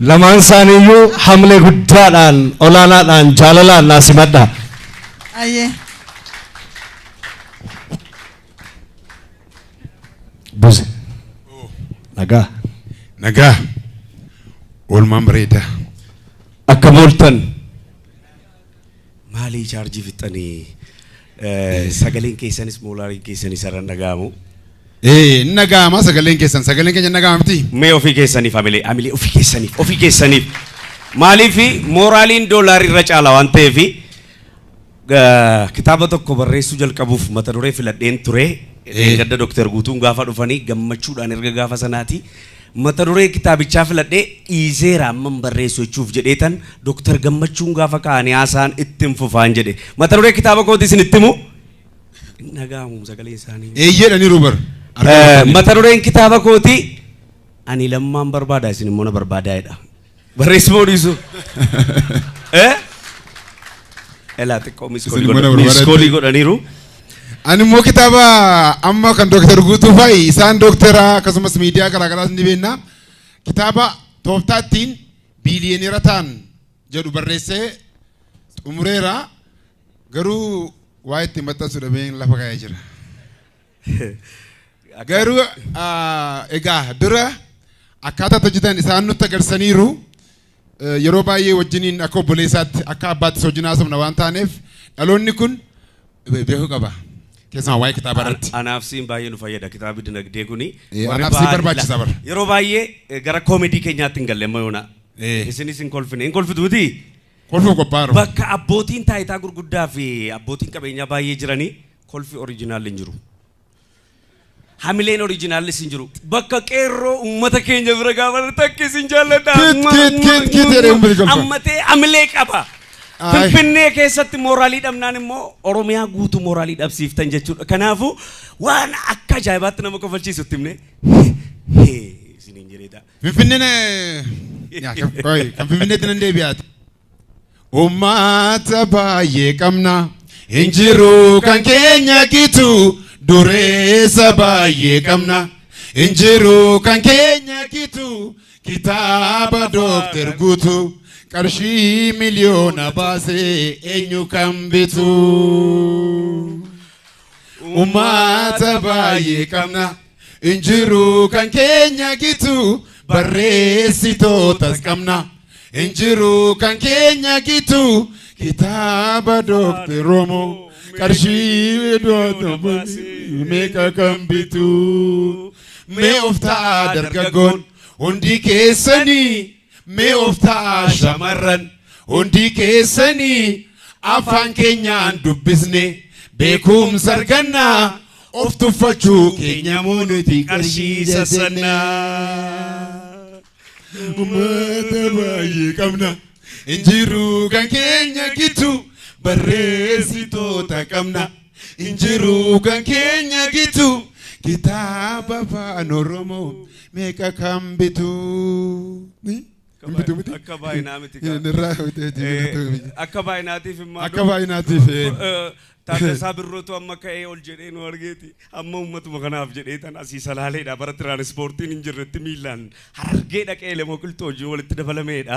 lamaan isaaniiyyuu hamlee guddaadhaan olaanaadhaan jaalalaan naasimadha. Aye. Buze. Nagaa. Nagaa. Oolmaan bareeda. Akka mooltan. Maalii chaarjii fixanii sagaleen keessanis moolaariin keessanis irra nagaamu. Nagaama sagaleen keessan sagaleen keenya nagaamti. Mee ofii keessaniif amilee ofii keessaniif maaliif moraaliin doolarii irra caala waan ta'eef kitaaba tokko barreessuu jalqabuuf mata duree filadheen ture. Gadda Dr. Guutuun gaafa dhufanii gammachuudhaan erga gaafa sanaati mata duree kitaabichaa filadhee dhiiseera amman barreessuu jechuuf jedheetan Dr. Gammachuun gaafa kaanii haasaan ittiin fufaan jedhe mata duree kitaaba kooti isin ittimu nagaamu sagalee isaanii. Jedhanii rubar. Mata dureen kitaaba kooti ani lammaan barbaada isin immoo na barbaadaa'edha. Barreessu moo dhiisu? Elaa xiqqoo miskoolii godhaniiru. Ani immoo kitaaba amma kan Dr. Guutuu fa'i isaan doktara akkasumas miidiyaa garaagaraas ni beekna. Kitaaba tooftaattiin biiliyoneera ta'an jedhu barreessee xumureera. Garuu waa itti maxxansu dhabeen lafa kaa'ee jira. Garuu egaa dura akkaataa hojjetan isaan nutti agarsiisaniiru. Yeroo baay'ee wajjiniin akka obboleessaatti akka abbaattis wajjin haasofna waan taaneef dhaloonni kun beekuu qaba. Keessumaa waa'ee kitaaba irratti. Anaaf siin baay'ee nu fayyada kitaabni dinagdee kuni. Anaaf siin barbaachisaa bara. Yeroo baay'ee gara koomedii keenyaatti hin galle amma yoona. Isinis hin kolfine. Hin kolfituuti? Kolfuu qophaa'aru. Bakka abbootiin taayitaa gurguddaa fi abbootiin qabeenyaa baay'ee jiranii kolfi oriijinaalli hin jiru. Hamileen oriijinaallis hin jiru. Bakka qeerroo uummata keenya bira gaafa takkis hin jaalladha. Ammatee hamilee qaba. Finfinnee keessatti mooraalii dhabnaan immoo Oromiyaa guutuu mooraalii dhabsiiftan jechuudha. Kanaafuu waan akka ajaa'ibaatti nama kofalchiisu itti himne isiniin jedheedha. Finfinneen kan Finfinneetti nan deebi'aati. Uummata baay'ee qabna hin jiru kan keenya gitu dureessa baay'ee qabna hin jiru kan keenya gitu kitaaba Dr. Guutuu. Qarshii miliyoona baasee eenyu kan bitu uummata baay'ee qabna hin jiru kan keenya gitu barreessitootas qabna hin jiru kan keenya gitu kitaaba Dr. Romo qarshii miliyoona baasee meeqa kan bitu mee of ta'a dargaggoon hundi keessanii. Mee of ta'a shamarran hundi keessanii afaan keenyaan dubbisne beekumsa argannaa of tuffachuu keenya nuti qarshii sassannaa. Uummata baay'ee qabna hin jiru kan keenya gitu barreessitoota qabna hin jiru kan keenya gitu kitaaba afaan Oromoo meeqa kan bitu. Akka baay'inaatiif immoo akka baay'inaatiif Taaddasaa Birrootu amma ka'ee ol jedhee nu argeeti amma uummatuma kanaaf jedhee tan asii salaaleedha bara tiraanispoortiin hin jirretti miilaan Harargee dhaqee Lemoo Qilxoo hojii walitti dabalameedha.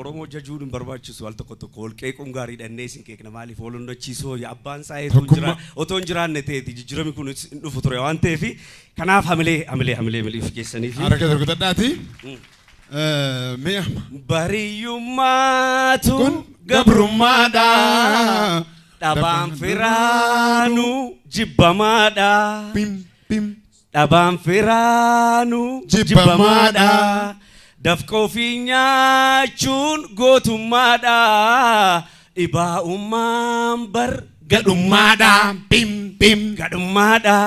Oromoo jajuun hin barbaachisu al tokko tokko ol qeequun gaarii dhannee isin qeeqna maaliif ol hundachiisoo abbaan isaa otoo hin jiraanne ta'eeti jijjiirami kun hin dhufu ture waan ta'eef kanaaf hamilee keessaniif. Harka dargaggoodhaati. Bariyyummaatu gabrummaadha dhabaan firaanu jibbamaadha dhabaan firaanu jibbamaadha dafqoo fi nyaachuun gootummaadha dhibaa'ummaan bar gadhummaadha gadhummaadha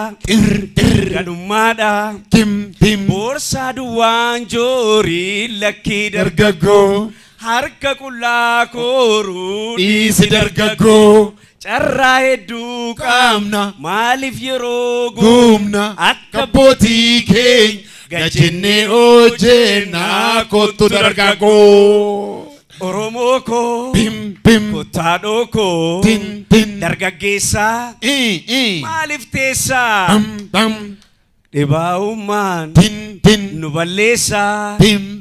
gadhummaadha boorsaa duwwaan joorii lakkii dargaggoo harka qullaa kooruu dhiisi dargaggoo carraa hedduu qabna maaliif yeroo guumna akka abbootii keenya gajjennee hojjennaa kottu dargaggoo. Oromoo koo kottaadhoo koo dargaggeessaa maaliif teessaa dhibaa'ummaan nu balleessaa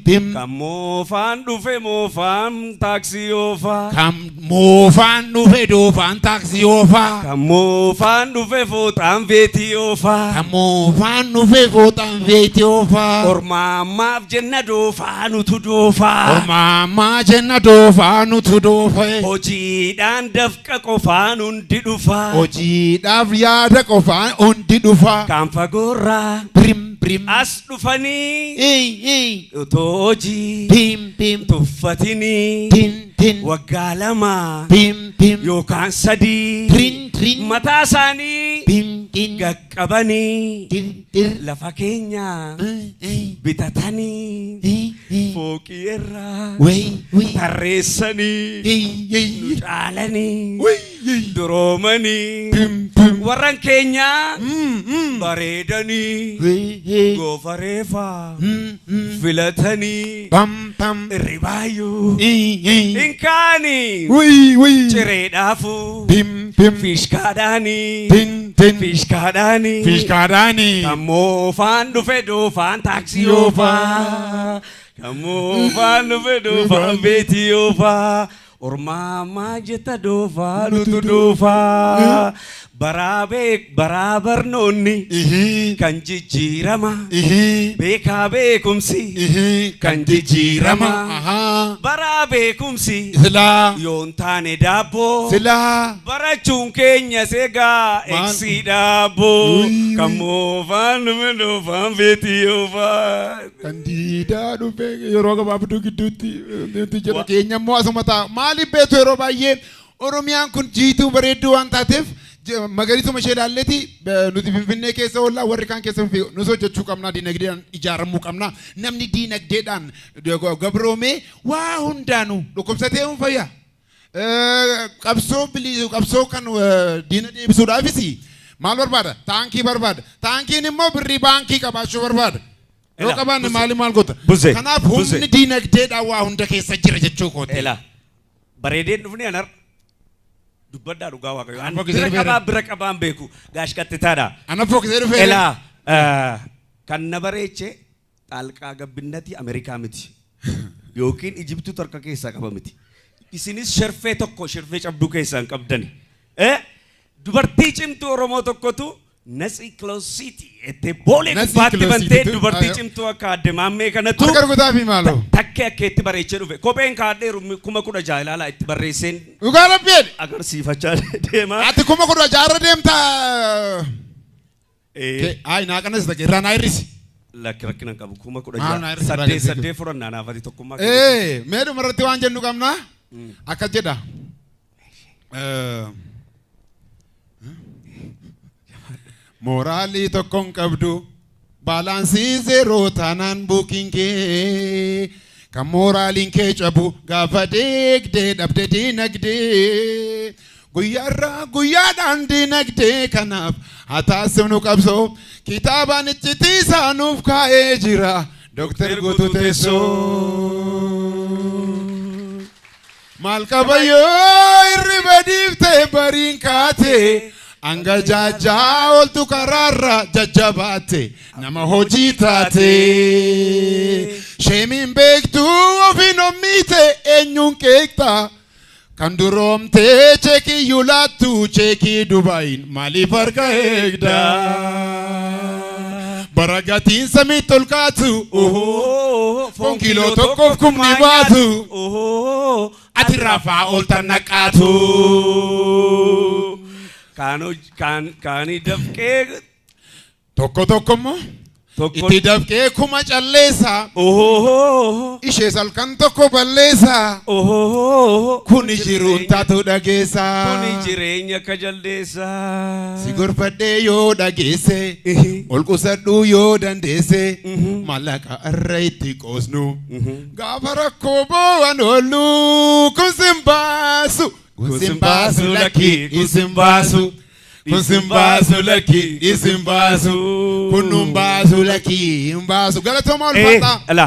pim. Kan moofaan dhufe moofaan taaksii oofaa. Kan moofaan dhufe doofaan taaksii oofaa. Kan moofaan dhufe fooxaan veetii oofaa. Kan moofaan dhufe fooxaan veetii oofaa. Ormaammaaf jenna doofaa nutu doofaa. Ormaammaa jenna doofaa nutu doofee. Hojiidhaan dafqa qofaan hundi dhufaa. Hojiidhaaf yaada qofaan hundi dhufaa. Kan fagoorraa Prim prim. as dhufanii. Ei. Otoo hojii Pim pim. tuffatinii. Tin tin. Waggaa lama Pim pim. yookaan sadii. Trin trin. Mataa isaanii Pim tin. gaqqabanii. Tir tir. Lafa keenya Ei. bitatanii. Ei. Fooqii irraa Wey. tarreessanii. Ei. Nu caalanii. Wey. Duroomanii. Pim pim. Warran keenya bareedanii. Wey. Goofareefaa filatanii. Pam pam. Irribaayyuu Ei. hinkaanii. Wey. Cireedhaafu Pim pim. fiishkaadhaanii. Tin tin. Fiishkaadhaanii. Fiishkaadhaanii. Kan moofaan dhufe doofaan taaksii oofaa. Kan moofaan dhufe doofaan veetii oofaa. Ormaammaa jetta doofaa nutu doofaa. Baraa barnoonni kan jijjiirama. Beekaa beekumsi kan jijjiirama. Baraa beekumsi Silaa. yoon taane daabboo. Silaa. Barachuun keenya seegaa eegsii daabboo. Kan moofaan dhufe doofaan veetii oofaa. Kan diidaa dhufe yeroo gabaabduu gidduutti nuti jedha keenya immoo asuma ta'a. Maaliif beektu yeroo baay'ee Oromiyaan kun jiituu bareedduu waan taateef magariisuma ishee ilaalleeti nuti Finfinnee keessa oollaa warri kaan keessa nus hojjechuu qabna diinagdeedhaan ijaaramuu qabna. Namni diinagdeedhaan gabroomee waa hundaanuu dhukkubsatee hin fayya. Qabsoo kan diina deebisuudhaafis maal barbaada? Taankii barbaada. Taankiin immoo birrii baankii qabaachuu barbaada. Yoo qabaanne maal goota? Kanaaf humni diinagdeedhaan waa hunda keessa jira jechuu kooti. Bareedeen dhufni anar dubbaddaa dhugaa waaqayyo. Bira qabaan beeku gaash qattitaadha. Ana fokkisee dhufee. Elaa kan na bareeche xaalqaa gabbinati Ameerikaa miti. Yookiin Ijiptu tarka keessaa qaba miti. Isinis sharfee tokko sharfee cabduu keessaa hin qabdani. Dubartii cimtuu Oromoo tokkotu Natsi Closity ette boolee gubbaatti bantee dubartii cimtuu akka adde maammee kanatu. Harka rukutaa fi maaloo? Takkee akka itti bareechee dhufe. Kopheen kaadheeru 10,000 ilaalaa itti barreesseen. Dhugaa rabbiin. Agarsiifachaa deema. Ati 10,000 deemtaa. Ay naa kanas dhaqee irraa naa hir'isi. Rakkina qabu 10,000 saddeet furannaa naafati tokkummaa. Mee dhumarratti waan jennu qabna. Akka jedha. Moraalii tokkoon qabdu baalaansii zeeroo taanaan buukiin kee kan moraaliin kee cabu gaafa deegdee dhabde diinagdee guyyaarraa guyyaadhaan diinagdee kanaaf haa taasifnu qabsoo kitaabaan iccitii isaanuuf kaa'ee jira Dr. Guutuu Teessoo. Maal qabayyoo hirriba diiftee bariin kaatee. Anga jajaa oltu karaarra jajjabaate nama hojii taate sheemiin beektuu ofiin ommite eenyuun keekta kan duroomtee cheekii yulaattu cheekii Dubaayin maaliif harka eegda bara gatiin samii tolkaatu foon kiiloo tokkoof kumni baatu ati rafaa oltan naqaatu. Kaani dafqee tokko immoo itti dafqee kuma calleessa ishee salkan tokko balleessa kuni jiruun taatu dhageessa kuni jireenya akka jaldeessa si gorfadhee yoo dhageesse ol qusadhuu yoo dandeesse mallaqa irra itti qoosnu gaafa rakkoo boo'an oollu kun sin baasu. Kusimbasu laki isimbasu kusimbasu laki isimbasu kunumbasu laki imbasu galatoma ulfata ala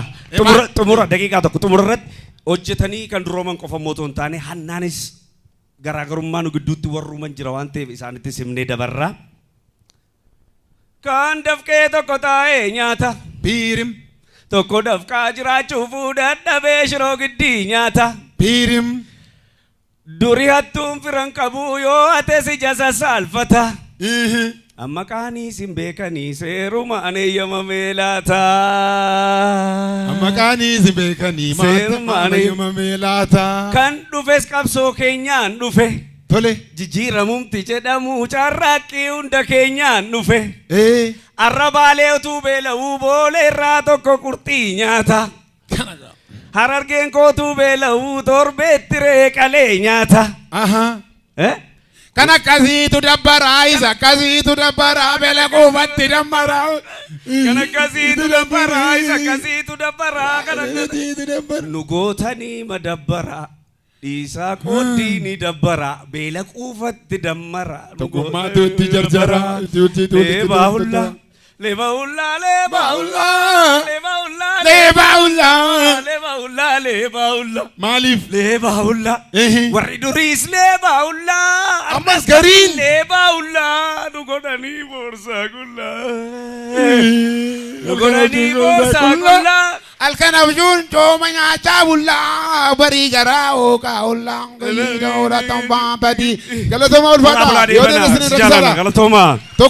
tumura daqiiqaa tokko tumurratti hojjetanii kan durooman qofa mootoon taane hannaanis garaagarummaa nu gidduutti warruuman jira waan ta'eef isaanitti simnee dabarraa kan dafqee tokko taa'ee nyaata biirim tokko dafqaa jiraachuu fuudhadhabee shiroo giddii nyaata. Piirim. Duri hattuun firan qabu yoo ate si jasa saalfata. Amma qaanii sin beekanii seeruma aneeyyamamee laata. Amma qaanii sin beekanii seeruma aneeyyamamee laata. Kan dhufes qabsoo keenyaan dhufe. Tole. Jijjiiramumti jedhamu carraaqqii hunda keenyaan dhufe. Arrabaalee utuu beela'uu boolee irraa tokko qurxii nyaata. Harargeen kootuu beela'uu torbeetti reeqalee nyaata. Kan akkasiitu dabbaraa isa akkasiitu dabbaraa beela quufatti dabbaraa. Kan akkasiitu dabbaraa isa akkasiitu dabbaraa. Kan akkasiitu dabbaraa. Nu gootanii madabbaraa. Dhiisaa qooddii ni dabbaraa. Beela quufatti dammara. Tokkummaatu itti jarjara. Leebaahullaa. Leebaahullaa. Leebaahullaa. Leebaahullaa. Leebaahullaa. Leebaahullaa. Leebaahullaa. Maaliif? Leebaahullaa. Warri duriis leebaahullaa. Ammas gariin. Leebaahullaa. Nu godhanii boorsaa gullaa. Nu godhanii boorsaa gullaa. Halkan abjuun cooma nyaachaa bullaa. Barii garaa hooqaa ollaa. Galii dhoora tambaa badii. Galatoomaa ulfaataa. Galatooma.